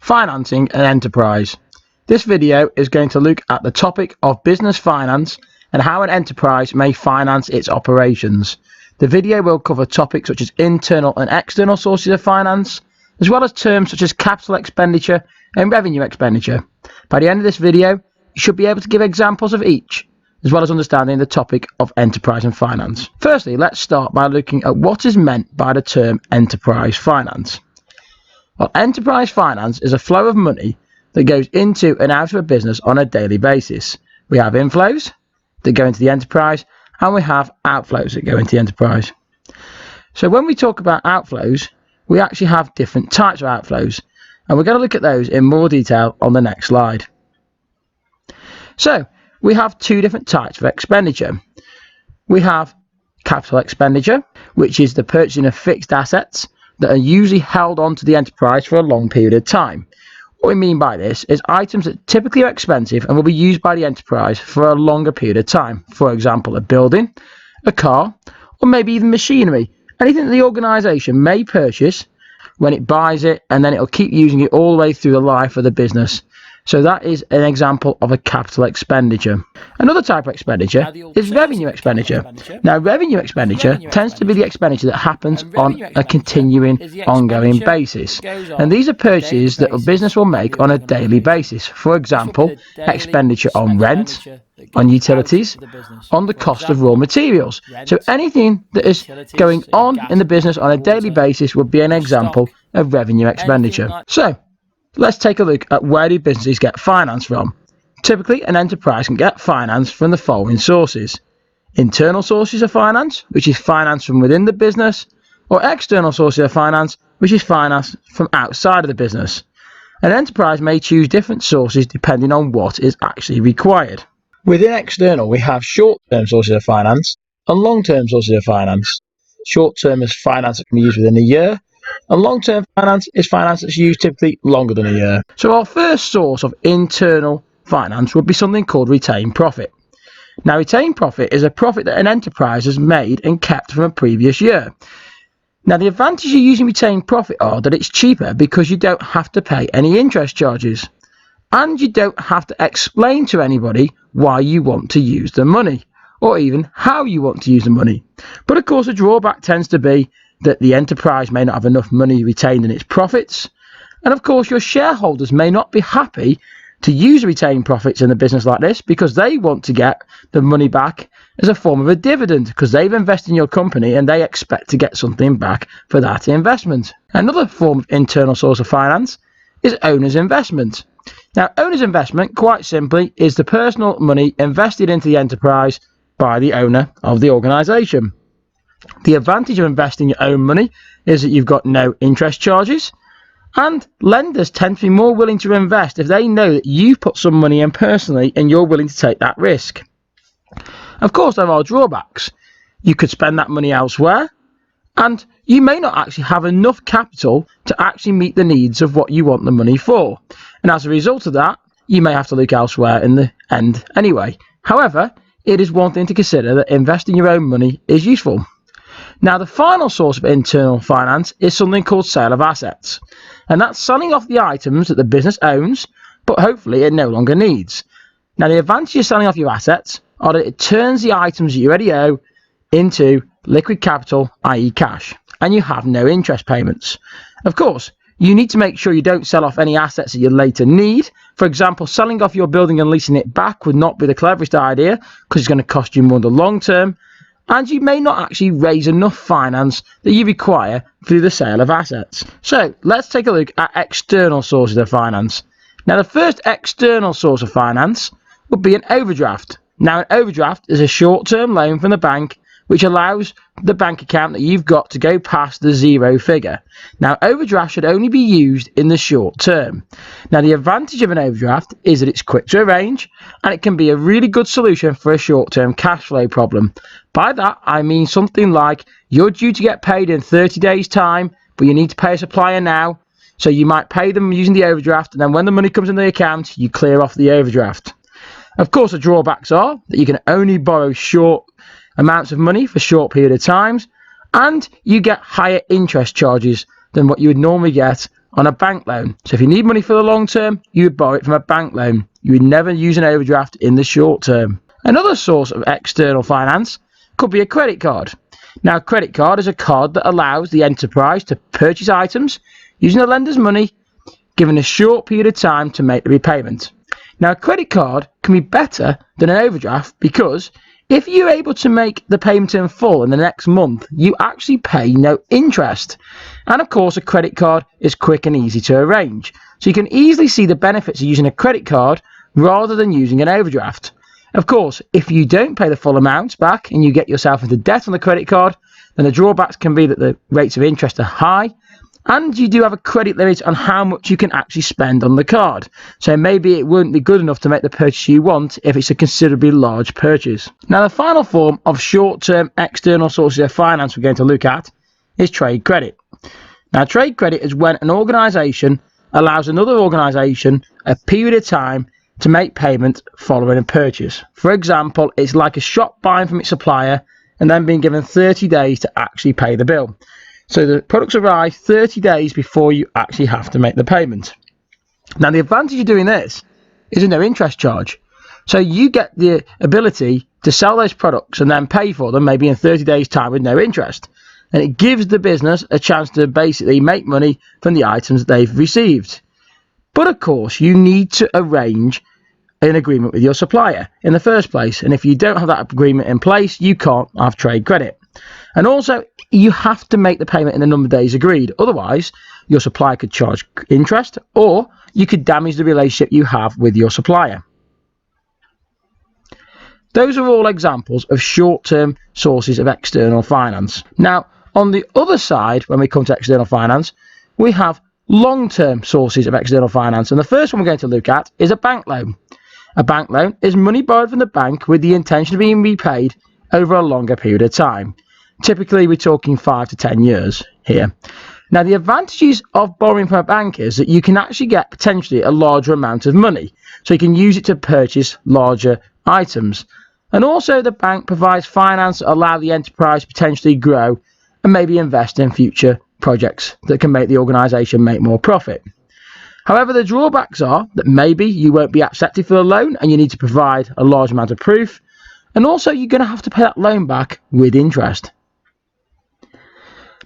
financing an enterprise. This video is going to look at the topic of business finance and how an enterprise may finance its operations. The video will cover topics such as internal and external sources of finance, as well as terms such as capital expenditure and revenue expenditure. By the end of this video, you should be able to give examples of each, as well as understanding the topic of enterprise and finance. Firstly, let's start by looking at what is meant by the term enterprise finance. Well, enterprise finance is a flow of money that goes into and out of a business on a daily basis. We have inflows that go into the enterprise, and we have outflows that go into the enterprise. So when we talk about outflows, we actually have different types of outflows, and we're going to look at those in more detail on the next slide. So we have two different types of expenditure. We have capital expenditure, which is the purchasing of fixed assets that are usually held onto the enterprise for a long period of time. What we mean by this is items that typically are expensive and will be used by the enterprise for a longer period of time. For example, a building, a car, or maybe even machinery. Anything that the organisation may purchase when it buys it, and then it'll keep using it all the way through the life of the business. So that is an example of a capital expenditure. Another type of expenditure is revenue expenditure. Now, revenue expenditure tends to be the expenditure that happens on a continuing, ongoing basis. And these are purchases that a business will make on a daily basis. For example, expenditure on rent, on utilities, on the cost of raw materials. So anything that is going on in the business on a daily basis would be an example of revenue expenditure. So let's take a look at where do businesses get finance from. Typically, an enterprise can get finance from the following sources: internal sources of finance, which is finance from within the business, or external sources of finance, which is finance from outside of the business. An enterprise may choose different sources depending on what is actually required. Within external, we have short-term sources of finance and long-term sources of finance. Short-term is finance that can be used within a year, and long-term finance is finance that's used typically longer than a year. So our first source of internal finance would be something called retained profit. Now, retained profit is a profit that an enterprise has made and kept from a previous year. Now, the advantages of using retained profit are that it's cheaper because you don't have to pay any interest charges, and you don't have to explain to anybody why you want to use the money, or even how you want to use the money. But of course, the drawback tends to be that the enterprise may not have enough money retained in its profits, and of course your shareholders may not be happy to use retained profits in a business like this, because they want to get the money back as a form of a dividend, because they've invested in your company and they expect to get something back for that investment. Another form of internal source of finance is owner's investment. Now, owner's investment, quite simply, is the personal money invested into the enterprise by the owner of the organisation. The advantage of investing your own money is that you've got no interest charges, and lenders tend to be more willing to invest if they know that you put some money in personally and you're willing to take that risk. Of course, there are drawbacks. You could spend that money elsewhere, and you may not actually have enough capital to actually meet the needs of what you want the money for. And as a result of that, you may have to look elsewhere in the end anyway. However, it is one thing to consider that investing your own money is useful. Now, the final source of internal finance is something called sale of assets. And that's selling off the items that the business owns, but hopefully it no longer needs. Now, the advantage of selling off your assets are that it turns the items that you already owe into liquid capital, i.e. cash, and you have no interest payments. Of course, you need to make sure you don't sell off any assets that you later need. For example, selling off your building and leasing it back would not be the cleverest idea, because it's going to cost you more in the long term, and you may not actually raise enough finance that you require through the sale of assets. So let's take a look at external sources of finance. Now, the first external source of finance would be an overdraft. Now, an overdraft is a short-term loan from the bank which allows the bank account that you've got to go past the zero figure. Now, overdraft should only be used in the short term. Now, the advantage of an overdraft is that it's quick to arrange, and it can be a really good solution for a short-term cash flow problem. By that, I mean something like you're due to get paid in 30 days' time, but you need to pay a supplier now. So you might pay them using the overdraft, and then when the money comes in the account, you clear off the overdraft. Of course, the drawbacks are that you can only borrow short amounts of money for short period of times, and you get higher interest charges than what you would normally get on a bank loan. So if you need money for the long term, you would borrow it from a bank loan. You would never use an overdraft in the short term. Another source of external finance could be a credit card. Now, a credit card is a card that allows the enterprise to purchase items using the lender's money, given a short period of time to make the repayment. Now, a credit card can be better than an overdraft because if you're able to make the payment in full in the next month, you actually pay no interest. And of course, a credit card is quick and easy to arrange. So you can easily see the benefits of using a credit card rather than using an overdraft. Of course, if you don't pay the full amount back and you get yourself into debt on the credit card, then the drawbacks can be that the rates of interest are high, and you do have a credit limit on how much you can actually spend on the card. So maybe it wouldn't be good enough to make the purchase you want if it's a considerably large purchase. Now, the final form of short-term external sources of finance we're going to look at is trade credit. Now, trade credit is when an organisation allows another organisation a period of time to make payment following a purchase. For example, it's like a shop buying from its supplier and then being given 30 days to actually pay the bill. So the products arrive 30 days before you actually have to make the payment. Now, the advantage of doing this is a no interest charge. So you get the ability to sell those products and then pay for them maybe in 30 days time with no interest. And it gives the business a chance to basically make money from the items they've received. But of course, you need to arrange an agreement with your supplier in the first place. And if you don't have that agreement in place, you can't have trade credit. And also, you have to make the payment in the number of days agreed. Otherwise, your supplier could charge interest, or you could damage the relationship you have with your supplier. Those are all examples of short-term sources of external finance. Now, on the other side, when we come to external finance, we have long-term sources of external finance. And the first one we're going to look at is a bank loan. A bank loan is money borrowed from the bank with the intention of being repaid over a longer period of time. Typically, we're talking 5 to 10 years here. Now, the advantages of borrowing from a bank is that you can actually get potentially a larger amount of money. So you can use it to purchase larger items. And also, the bank provides finance that allow the enterprise to potentially grow and maybe invest in future projects that can make the organisation make more profit. However, the drawbacks are that maybe you won't be accepted for the loan and you need to provide a large amount of proof. And also, you're going to have to pay that loan back with interest.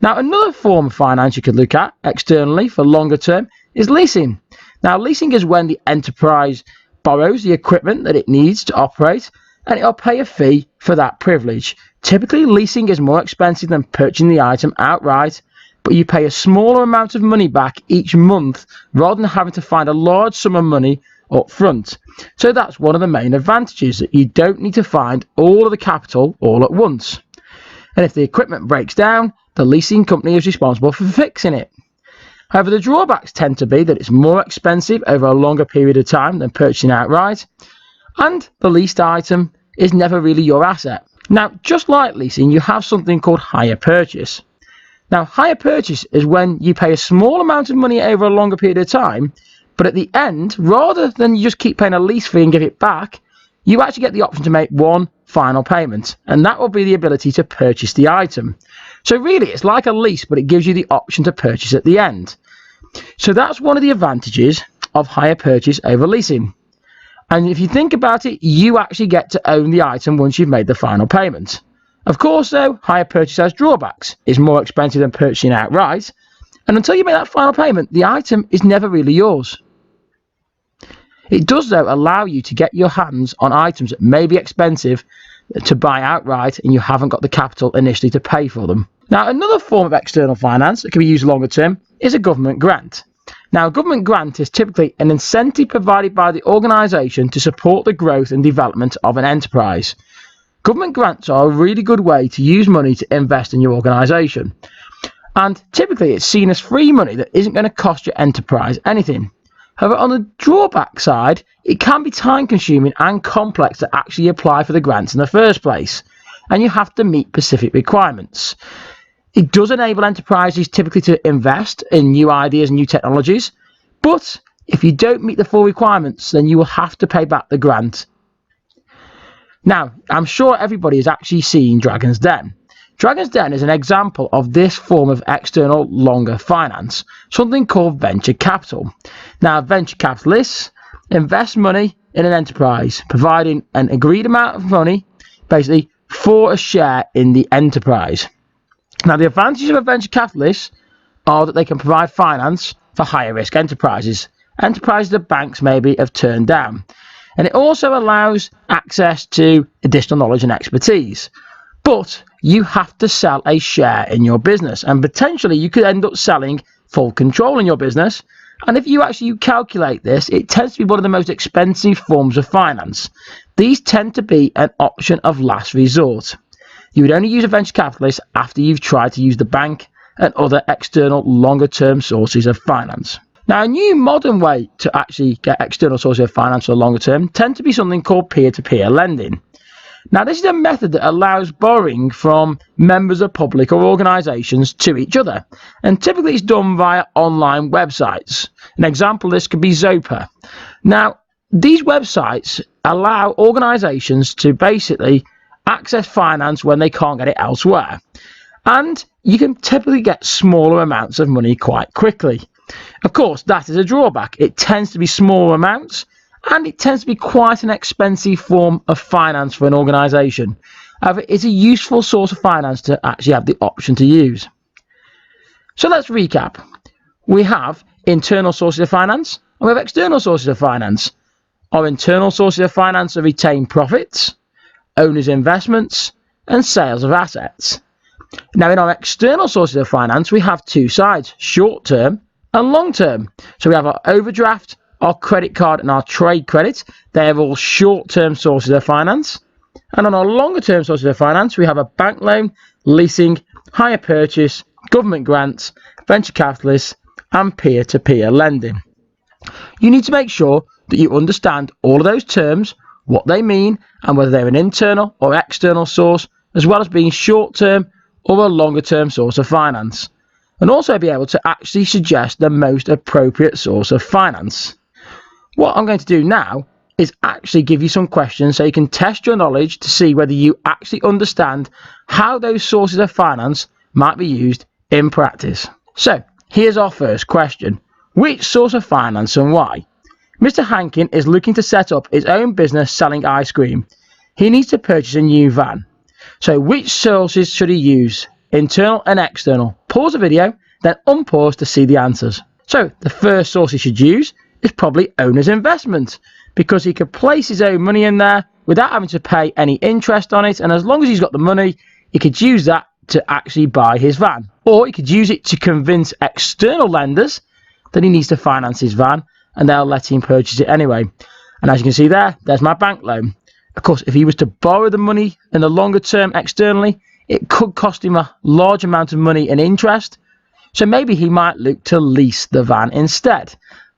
Now, another form of finance you could look at externally for longer term is leasing. Now, leasing is when the enterprise borrows the equipment that it needs to operate and it'll pay a fee for that privilege. Typically, leasing is more expensive than purchasing the item outright, but you pay a smaller amount of money back each month rather than having to find a large sum of money up front. So that's one of the main advantages, that you don't need to find all of the capital all at once. And if the equipment breaks down, the leasing company is responsible for fixing it. However, the drawbacks tend to be that it's more expensive over a longer period of time than purchasing outright, and the leased item is never really your asset. Now, just like leasing, you have something called hire purchase. Now, hire purchase is when you pay a small amount of money over a longer period of time, but at the end, rather than you just keep paying a lease fee and give it back, you actually get the option to make one final payment, and that will be the ability to purchase the item. So really, it's like a lease, but it gives you the option to purchase at the end. So that's one of the advantages of hire purchase over leasing. And if you think about it, you actually get to own the item once you've made the final payment. Of course, though, hire purchase has drawbacks. It's more expensive than purchasing outright, and until you make that final payment, the item is never really yours. It does, though, allow you to get your hands on items that may be expensive to buy outright and you haven't got the capital initially to pay for them. Now, another form of external finance that can be used longer term is a government grant. Now, a government grant is typically an incentive provided by the organisation to support the growth and development of an enterprise. Government grants are a really good way to use money to invest in your organisation. And typically it's seen as free money that isn't going to cost your enterprise anything. However, on the drawback side, it can be time consuming and complex to actually apply for the grants in the first place, and you have to meet specific requirements. It does enable enterprises typically to invest in new ideas and new technologies, but if you don't meet the full requirements, then you will have to pay back the grant. Now, I'm sure everybody has actually seen Dragon's Den. Dragon's Den is an example of this form of external longer finance, something called venture capital. Now, venture capitalists invest money in an enterprise, providing an agreed amount of money, basically, for a share in the enterprise. Now, the advantages of a venture capitalist are that they can provide finance for higher risk enterprises that banks maybe have turned down. And it also allows access to additional knowledge and expertise. But you have to sell a share in your business, and potentially you could end up selling full control in your business. And if you actually calculate this, it tends to be one of the most expensive forms of finance. These tend to be an option of last resort. You would only use a venture capitalist after you've tried to use the bank and other external longer term sources of finance. Now, a new modern way to actually get external sources of finance for the longer term tend to be something called peer-to-peer lending. Now, this is a method that allows borrowing from members of public or organisations to each other, and typically it's done via online websites. An example of this could be Zopa. Now, these websites allow organisations to basically access finance when they can't get it elsewhere, and you can typically get smaller amounts of money quite quickly. Of course, that is a drawback. It tends to be smaller amounts, and it tends to be quite an expensive form of finance for an organisation. However, it's a useful source of finance to actually have the option to use. So let's recap. We have internal sources of finance, and we have external sources of finance. Our internal sources of finance are retained profits, owners' investments, and sales of assets. Now, in our external sources of finance, we have two sides, short-term and long-term. So we have our overdraft, our credit card, and our trade credit. They are all short-term sources of finance. And on our longer-term sources of finance, we have a bank loan, leasing, hire purchase, government grants, venture capitalists, and peer-to-peer lending. You need to make sure that you understand all of those terms, what they mean, and whether they're an internal or external source, as well as being short-term or a longer-term source of finance. And also be able to actually suggest the most appropriate source of finance. What I'm going to do now is actually give you some questions so you can test your knowledge to see whether you actually understand how those sources of finance might be used in practice. So here's our first question. Which source of finance and why? Mr. Hankin is looking to set up his own business selling ice cream. He needs to purchase a new van. So which sources should he use? Internal and external. Pause the video, then unpause to see the answers. So the first source he should use is probably owner's investment, because he could place his own money in there without having to pay any interest on it, and as long as he's got the money, he could use that to actually buy his van. Or he could use it to convince external lenders that he needs to finance his van, and they'll let him purchase it anyway. And as you can see there's my bank loan. Of course, if he was to borrow the money in the longer term externally, it could cost him a large amount of money in interest, so maybe he might look to lease the van instead.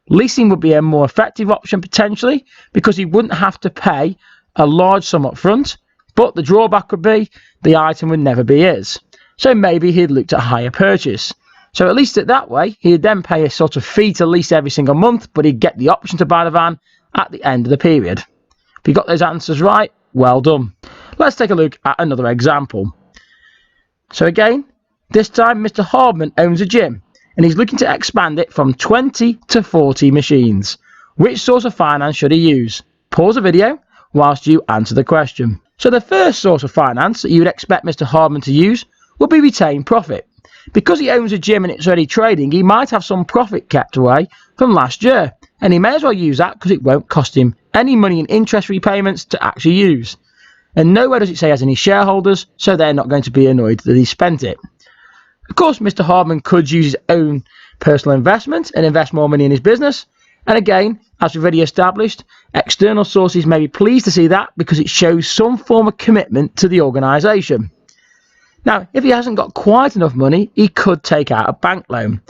Leasing would be a more effective option potentially, because he wouldn't have to pay a large sum up front, but the drawback would be the item would never be his. So maybe he'd look to hire purchase. So at least that way, he'd then pay a sort of fee to lease every single month, but he'd get the option to buy the van at the end of the period. If you got those answers right, well done. Let's take a look at another example. So again, this time Mr. Hardman owns a gym and he's looking to expand it from 20 to 40 machines. Which source of finance should he use? Pause the video whilst you answer the question. So the first source of finance that you would expect Mr. Hardman to use would be retained profit. Because he owns a gym and it's already trading, he might have some profit kept away from last year, and he may as well use that because it won't cost him any money in interest repayments to actually use. And nowhere does it say he has any shareholders, so they're not going to be annoyed that he spent it. Of course, Mr. Hardman could use his own personal investment and invest more money in his business. And again, as we've already established, external sources may be pleased to see that because it shows some form of commitment to the organisation. Now, if he hasn't got quite enough money, he could take out a bank loan.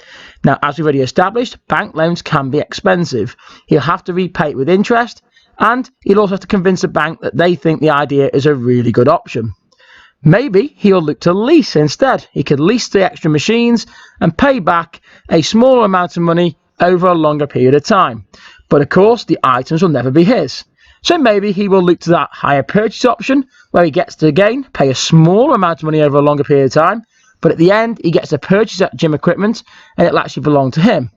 Now, as we've already established, bank loans can be expensive. He'll have to repay it with interest, and he'll also have to convince the bank that they think the idea is a really good option. Maybe he'll look to lease instead. He could lease the extra machines and pay back a smaller amount of money over a longer period of time. But of course, the items will never be his. So maybe he will look to that higher purchase option where he gets to again pay a smaller amount of money over a longer period of time, but at the end he gets to purchase that gym equipment and it'll actually belong to him.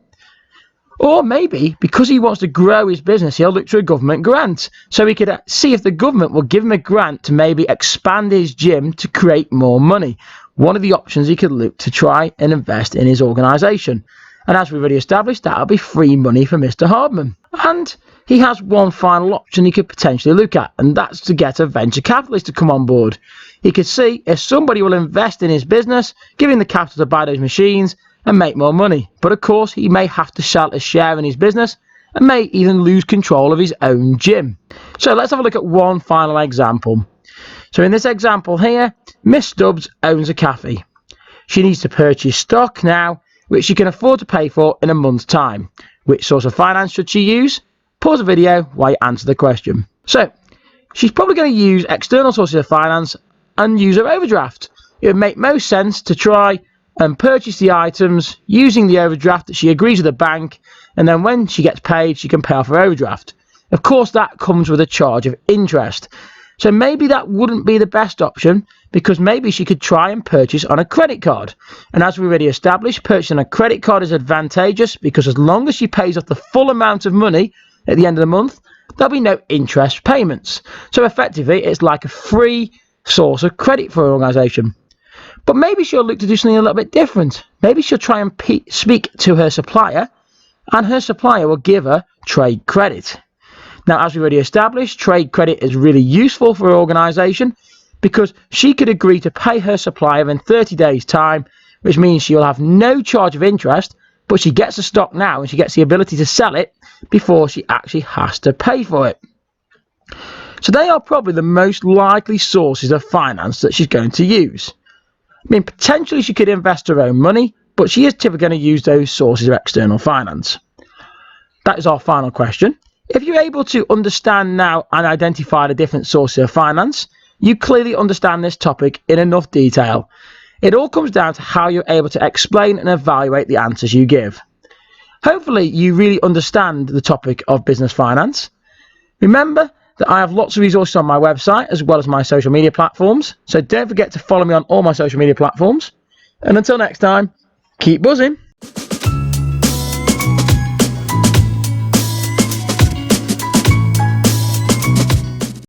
Or maybe because he wants to grow his business, he'll look to a government grant. So he could see if the government will give him a grant to maybe expand his gym to create more money. One of the options he could look to try and invest in his organisation. And as we've already established, that'll be free money for Mr. Hardman. And he has one final option he could potentially look at, and that's to get a venture capitalist to come on board. He could see if somebody will invest in his business, give him the capital to buy those machines and make more money. But of course, he may have to sell a share in his business and may even lose control of his own gym. So let's have a look at one final example. So in this example here, Miss Stubbs owns a cafe. She needs to purchase stock now, which she can afford to pay for in a month's time. Which source of finance should she use? Pause the video while you answer the question. So she's probably going to use external sources of finance and use her overdraft. It would make most sense to try and purchase the items using the overdraft that she agrees with the bank, and then when she gets paid she can pay off her overdraft. Of course that comes with a charge of interest, so maybe that wouldn't be the best option, because maybe she could try and purchase on a credit card. And as we already established, purchasing a credit card is advantageous because as long as she pays off the full amount of money at the end of the month, there'll be no interest payments. So effectively it's like a free source of credit for her organisation. But maybe she'll look to do something a little bit different. Maybe she'll try and speak to her supplier, and her supplier will give her trade credit. Now, as we already established, trade credit is really useful for her organisation because she could agree to pay her supplier in 30 days' time, which means she'll have no charge of interest, but she gets the stock now and she gets the ability to sell it before she actually has to pay for it. So they are probably the most likely sources of finance that she's going to use. I mean, potentially she could invest her own money, but she is typically going to use those sources of external finance. That is our final question. If you're able to understand now and identify the different sources of finance, you clearly understand this topic in enough detail. It all comes down to how you're able to explain and evaluate the answers you give. Hopefully you really understand the topic of business finance. Remember that I have lots of resources on my website as well as my social media platforms, so don't forget to follow me on all my social media platforms. And until next time, keep buzzing.